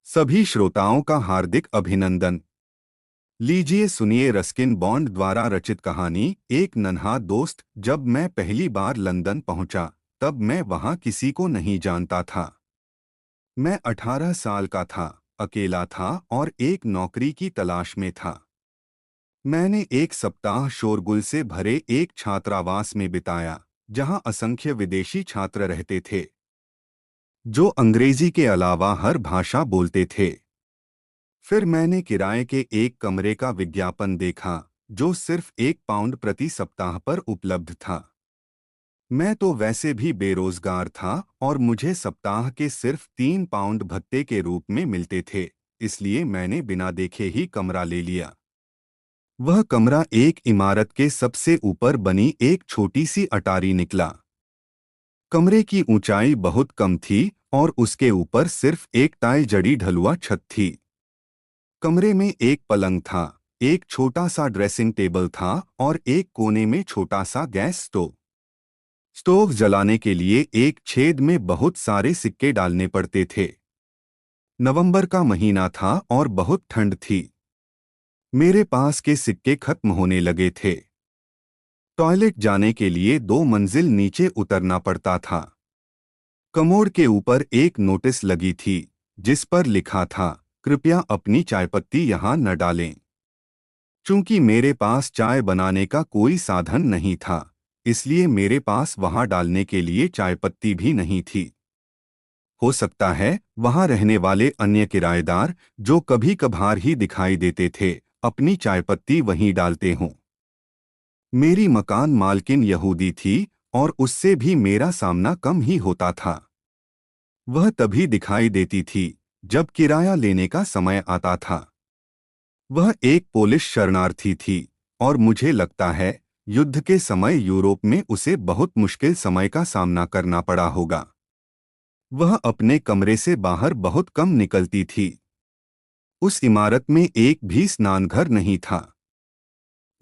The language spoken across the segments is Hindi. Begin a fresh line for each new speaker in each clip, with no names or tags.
सभी श्रोताओं का हार्दिक अभिनंदन। लीजिए सुनिए रस्किन बॉन्ड द्वारा रचित कहानी एक नन्हा दोस्त। जब मैं पहली बार लंदन पहुंचा, तब मैं वहां किसी को नहीं जानता था। मैं 18 साल का था, अकेला था और एक नौकरी की तलाश में था। मैंने एक सप्ताह शोरगुल से भरे एक छात्रावास में बिताया, जहां असंख्य विदेशी छात्र रहते थे, जो अंग्रेजी के अलावा हर भाषा बोलते थे। फिर मैंने किराए के एक कमरे का विज्ञापन देखा, जो सिर्फ 1 पाउंड प्रति सप्ताह पर उपलब्ध था। मैं तो वैसे भी बेरोजगार था और मुझे सप्ताह के सिर्फ 3 पाउंड भत्ते के रूप में मिलते थे, इसलिए मैंने बिना देखे ही कमरा ले लिया। वह कमरा एक इमारत के सबसे ऊपर बनी एक छोटी सी अटारी निकला। कमरे की ऊंचाई बहुत कम थी और उसके ऊपर सिर्फ एक टाई जड़ी ढलुआ छत थी। कमरे में एक पलंग था, एक छोटा सा ड्रेसिंग टेबल था और एक कोने में छोटा सा गैस स्टोव। स्टोव जलाने के लिए एक छेद में बहुत सारे सिक्के डालने पड़ते थे। नवंबर का महीना था और बहुत ठंड थी। मेरे पास के सिक्के खत्म होने लगे थे। टॉयलेट जाने के लिए 2 मंजिल नीचे उतरना पड़ता था। कमोड के ऊपर एक नोटिस लगी थी, जिस पर लिखा था, कृपया अपनी चायपत्ती यहाँ न डालें। चूंकि मेरे पास चाय बनाने का कोई साधन नहीं था, इसलिए मेरे पास वहां डालने के लिए चायपत्ती भी नहीं थी। हो सकता है वहां रहने वाले अन्य किराएदार, जो कभी कभार ही दिखाई देते थे, अपनी चायपत्ती वहीं डालते हों। मेरी मकान मालकिन यहूदी थी और उससे भी मेरा सामना कम ही होता था। वह तभी दिखाई देती थी जब किराया लेने का समय आता था। वह एक पोलिश शरणार्थी थी और मुझे लगता है युद्ध के समय यूरोप में उसे बहुत मुश्किल समय का सामना करना पड़ा होगा। वह अपने कमरे से बाहर बहुत कम निकलती थी। उस इमारत में एक भी स्नानघर नहीं था।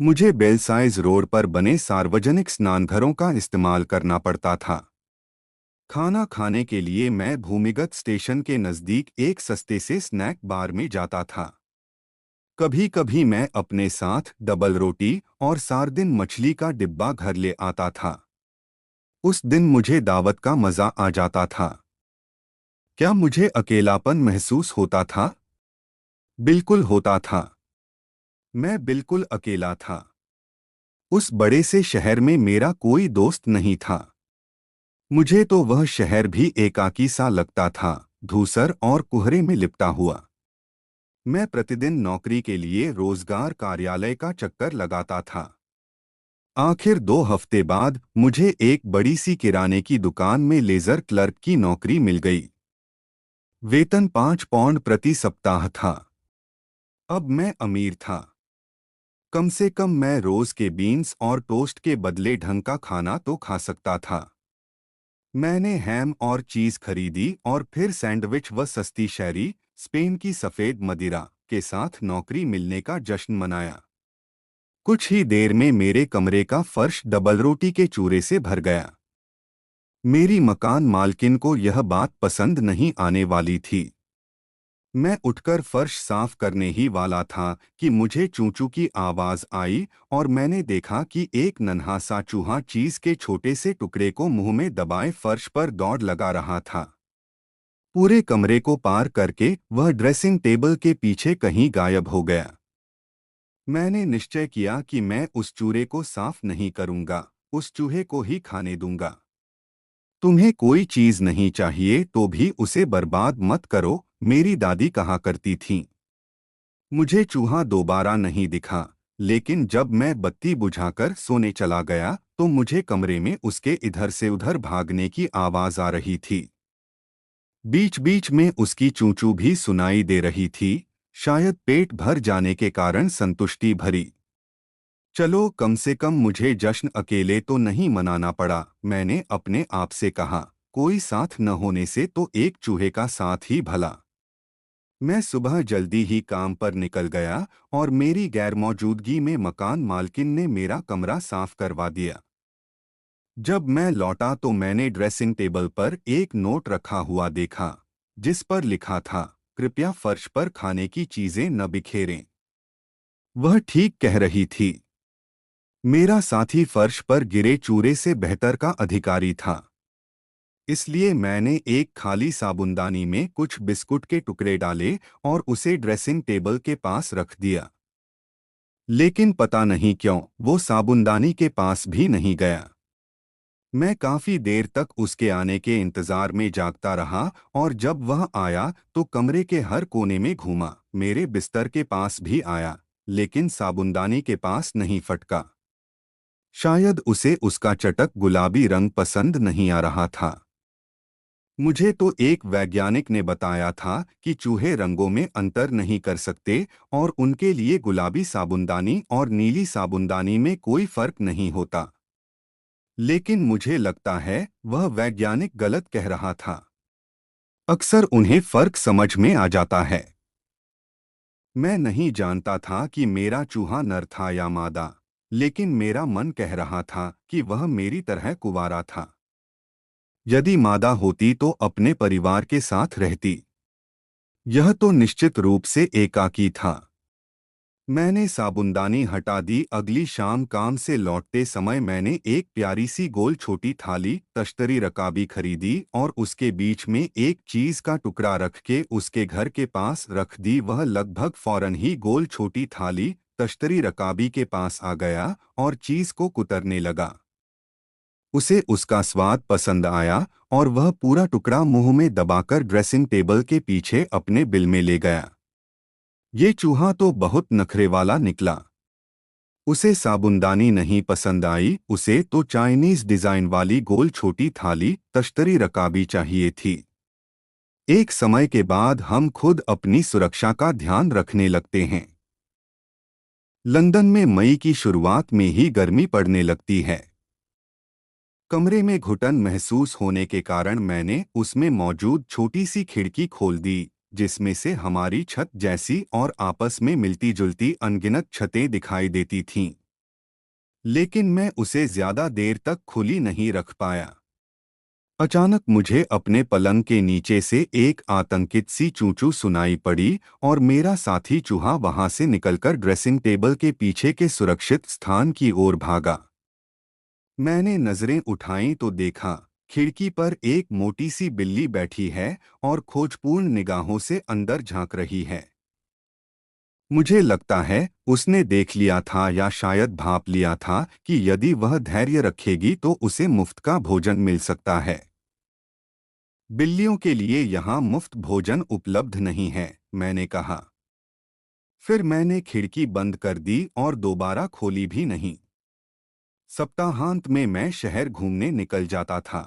मुझे बेलसाइज रोड पर बने सार्वजनिक स्नानघरों का इस्तेमाल करना पड़ता था। खाना खाने के लिए मैं भूमिगत स्टेशन के नज़दीक एक सस्ते से स्नैक बार में जाता था। कभी कभी मैं अपने साथ डबल रोटी और सार्डिन मछली का डिब्बा घर ले आता था। उस दिन मुझे दावत का मजा आ जाता था। क्या मुझे अकेलापन महसूस होता था? बिल्कुल होता था। मैं बिल्कुल अकेला था। उस बड़े से शहर में मेरा कोई दोस्त नहीं था। मुझे तो वह शहर भी एकाकी सा लगता था, धूसर और कुहरे में लिपटा हुआ। मैं प्रतिदिन नौकरी के लिए रोजगार कार्यालय का चक्कर लगाता था। आखिर 2 हफ्ते बाद मुझे एक बड़ी सी किराने की दुकान में लेजर क्लर्क की नौकरी मिल गई। वेतन 5 पाउंड प्रति सप्ताह था। अब मैं अमीर था। कम से कम मैं रोज के बीन्स और टोस्ट के बदले ढंग का खाना तो खा सकता था। मैंने हैम और चीज खरीदी और फिर सैंडविच व सस्ती शैरी, स्पेन की सफेद मदिरा के साथ नौकरी मिलने का जश्न मनाया। कुछ ही देर में मेरे कमरे का फर्श डबल रोटी के चूरे से भर गया। मेरी मकान मालकिन को यह बात पसंद नहीं आने वाली थी। मैं उठकर फर्श साफ करने ही वाला था कि मुझे चूं-चूं की आवाज आई और मैंने देखा कि एक नन्हा सा चूहा चीज के छोटे से टुकड़े को मुंह में दबाए फर्श पर दौड़ लगा रहा था। पूरे कमरे को पार करके वह ड्रेसिंग टेबल के पीछे कहीं गायब हो गया। मैंने निश्चय किया कि मैं उस चूहे को साफ नहीं करूंगा, उस चूहे को ही खाने दूंगा। तुम्हें कोई चीज नहीं चाहिए तो भी उसे बर्बाद मत करो, मेरी दादी कहा करती थीं। मुझे चूहा दोबारा नहीं दिखा, लेकिन जब मैं बत्ती बुझाकर सोने चला गया तो मुझे कमरे में उसके इधर से उधर भागने की आवाज आ रही थी। बीच बीच में उसकी चूं-चूं भी सुनाई दे रही थी, शायद पेट भर जाने के कारण संतुष्टि भरी। चलो, कम से कम मुझे जश्न अकेले तो नहीं मनाना पड़ा, मैंने अपने आप से कहा। कोई साथ न होने से तो एक चूहे का साथ ही भला। मैं सुबह जल्दी ही काम पर निकल गया और मेरी गैरमौजूदगी में मकान मालकिन ने मेरा कमरा साफ करवा दिया। जब मैं लौटा तो मैंने ड्रेसिंग टेबल पर एक नोट रखा हुआ देखा, जिस पर लिखा था, कृपया फर्श पर खाने की चीजें न बिखेरें। वह ठीक कह रही थी। मेरा साथी फर्श पर गिरे चूरे से बेहतर का अधिकारी था। इसलिए मैंने एक खाली साबुनदानी में कुछ बिस्कुट के टुकड़े डाले और उसे ड्रेसिंग टेबल के पास रख दिया। लेकिन पता नहीं क्यों वो साबुनदानी के पास भी नहीं गया। मैं काफी देर तक उसके आने के इंतजार में जागता रहा और जब वह आया तो कमरे के हर कोने में घूमा, मेरे बिस्तर के पास भी आया, लेकिन साबुनदानी के पास नहीं फटका। शायद उसे उसका चटक गुलाबी रंग पसंद नहीं आ रहा था। मुझे तो एक वैज्ञानिक ने बताया था कि चूहे रंगों में अंतर नहीं कर सकते और उनके लिए गुलाबी साबुनदानी और नीली साबुनदानी में कोई फर्क नहीं होता। लेकिन मुझे लगता है वह वैज्ञानिक गलत कह रहा था। अक्सर उन्हें फर्क समझ में आ जाता है। मैं नहीं जानता था कि मेरा चूहा नर था या मादा, लेकिन मेरा मन कह रहा था कि वह मेरी तरह कुंवारा था। यदि मादा होती तो अपने परिवार के साथ रहती। यह तो निश्चित रूप से एकाकी था। मैंने साबुनदानी हटा दी। अगली शाम काम से लौटते समय मैंने एक प्यारी सी गोल छोटी थाली तश्तरी रकाबी खरीदी और उसके बीच में एक चीज का टुकड़ा रख के उसके घर के पास रख दी। वह लगभग फौरन ही गोल छोटी थाली तश्तरी रकाबी के पास आ गया और चीज को कुतरने लगा। उसे उसका स्वाद पसंद आया और वह पूरा टुकड़ा मुंह में दबाकर ड्रेसिंग टेबल के पीछे अपने बिल में ले गया। ये चूहा तो बहुत नखरे वाला निकला। उसे साबुनदानी नहीं पसंद आई, उसे तो चाइनीज डिजाइन वाली गोल छोटी थाली तश्तरी रकाबी चाहिए थी। एक समय के बाद हम खुद अपनी सुरक्षा का ध्यान रखने लगते हैं। लंदन में मई की शुरुआत में ही गर्मी पड़ने लगती है। कमरे में घुटन महसूस होने के कारण मैंने उसमें मौजूद छोटी सी खिड़की खोल दी, जिसमें से हमारी छत जैसी और आपस में मिलती जुलती अनगिनत छतें दिखाई देती थीं। लेकिन मैं उसे ज्यादा देर तक खुली नहीं रख पाया। अचानक मुझे अपने पलंग के नीचे से एक आतंकित सी चूं-चूं सुनाई पड़ी और मेरा साथी चूहा वहां से निकलकर ड्रेसिंग टेबल के पीछे के सुरक्षित स्थान की ओर भागा। मैंने नजरें उठाईं तो देखा खिड़की पर एक मोटी सी बिल्ली बैठी है और खोजपूर्ण निगाहों से अंदर झांक रही है। मुझे लगता है उसने देख लिया था या शायद भांप लिया था कि यदि वह धैर्य रखेगी तो उसे मुफ्त का भोजन मिल सकता है। बिल्लियों के लिए यहाँ मुफ्त भोजन उपलब्ध नहीं है, मैंने कहा। फिर मैंने खिड़की बंद कर दी और दोबारा खोली भी नहीं। सप्ताहांत में मैं शहर घूमने निकल जाता था।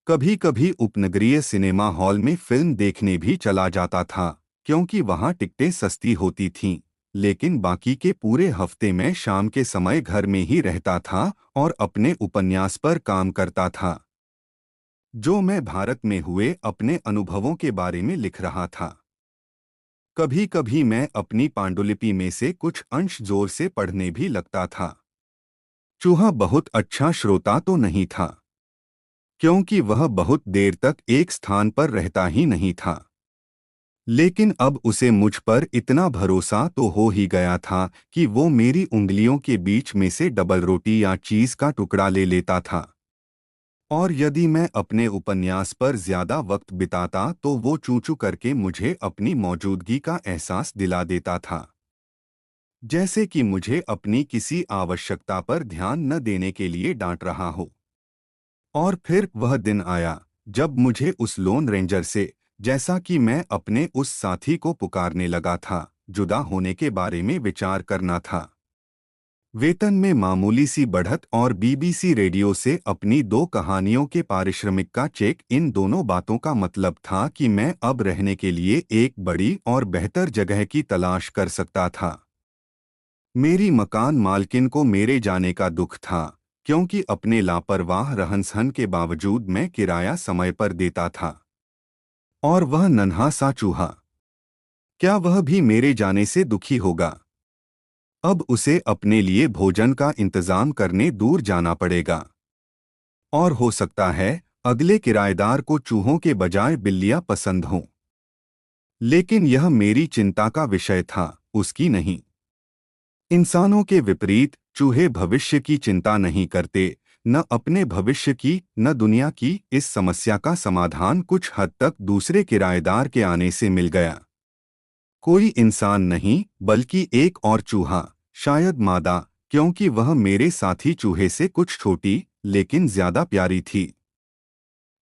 कभी कभी उपनगरीय सिनेमा हॉल में फिल्म देखने भी चला जाता था, क्योंकि वहां टिकटें सस्ती होती थीं। लेकिन बाकी के पूरे हफ्ते में शाम के समय घर में ही रहता था और अपने उपन्यास पर काम करता था, जो मैं भारत में हुए अपने अनुभवों के बारे में लिख रहा था। कभी कभी मैं अपनी पांडुलिपि में से कुछ अंश जोर से पढ़ने भी लगता था। चूहा बहुत अच्छा श्रोता तो नहीं था, क्योंकि वह बहुत देर तक एक स्थान पर रहता ही नहीं था। लेकिन अब उसे मुझ पर इतना भरोसा तो हो ही गया था कि वो मेरी उंगलियों के बीच में से डबल रोटी या चीज का टुकड़ा ले लेता था। और यदि मैं अपने उपन्यास पर ज्यादा वक्त बिताता तो वो चूं-चूं करके मुझे अपनी मौजूदगी का एहसास दिला देता था, जैसे कि मुझे अपनी किसी आवश्यकता पर ध्यान न देने के लिए डांट रहा हो। और फिर वह दिन आया जब मुझे उस लोन रेंजर से, जैसा कि मैं अपने उस साथी को पुकारने लगा था, जुदा होने के बारे में विचार करना था। वेतन में मामूली सी बढ़त और बीबीसी रेडियो से अपनी 2 कहानियों के पारिश्रमिक का चेक, इन दोनों बातों का मतलब था कि मैं अब रहने के लिए एक बड़ी और बेहतर जगह की तलाश कर सकता था। मेरी मकान मालकिन को मेरे जाने का दुख था, क्योंकि अपने लापरवाह रहन-सहन के बावजूद मैं किराया समय पर देता था। और वह नन्हा सा चूहा, क्या वह भी मेरे जाने से दुखी होगा? अब उसे अपने लिए भोजन का इंतजाम करने दूर जाना पड़ेगा। और हो सकता है अगले किराएदार को चूहों के बजाय बिल्लियां पसंद हों। लेकिन यह मेरी चिंता का विषय था, उसकी नहीं। इंसानों के विपरीत चूहे भविष्य की चिंता नहीं करते, न अपने भविष्य की न दुनिया की। इस समस्या का समाधान कुछ हद तक दूसरे किराएदार के आने से मिल गया। कोई इंसान नहीं, बल्कि एक और चूहा, शायद मादा, क्योंकि वह मेरे साथी चूहे से कुछ छोटी लेकिन ज्यादा प्यारी थी।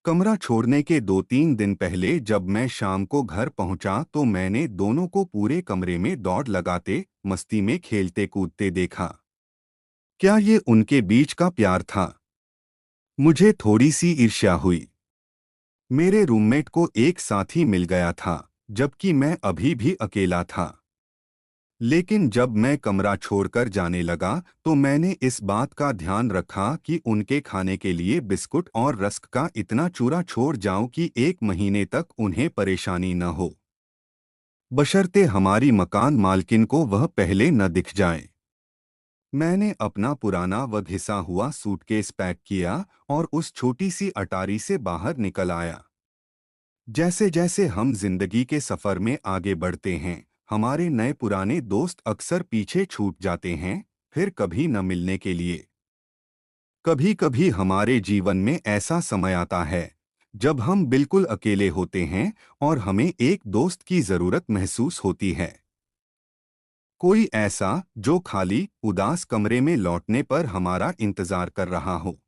कमरा छोड़ने के 2-3 दिन पहले जब मैं शाम को घर पहुंचा तो मैंने दोनों को पूरे कमरे में दौड़ लगाते, मस्ती में खेलते कूदते देखा। क्या ये उनके बीच का प्यार था? मुझे थोड़ी सी ईर्ष्या हुई। मेरे रूममेट को एक साथी मिल गया था, जबकि मैं अभी भी अकेला था। लेकिन जब मैं कमरा छोड़कर जाने लगा तो मैंने इस बात का ध्यान रखा कि उनके खाने के लिए बिस्कुट और रस्क का इतना चूरा छोड़ जाऊं कि 1 महीने तक उन्हें परेशानी न हो, बशर्ते हमारी मकान मालकिन को वह पहले न दिख जाए। मैंने अपना पुराना व घिसा हुआ सूटकेस पैक किया और उस छोटी सी अटारी से बाहर निकल आया। जैसे जैसे हम जिंदगी के सफर में आगे बढ़ते हैं, हमारे नए पुराने दोस्त अक्सर पीछे छूट जाते हैं, फिर कभी न मिलने के लिए। कभी कभी हमारे जीवन में ऐसा समय आता है जब हम बिल्कुल अकेले होते हैं और हमें एक दोस्त की जरूरत महसूस होती है। कोई ऐसा जो खाली उदास कमरे में लौटने पर हमारा इंतजार कर रहा हो।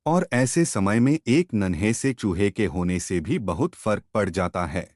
और ऐसे समय में एक नन्हे से चूहे के होने से भी बहुत फर्क पड़ जाता है।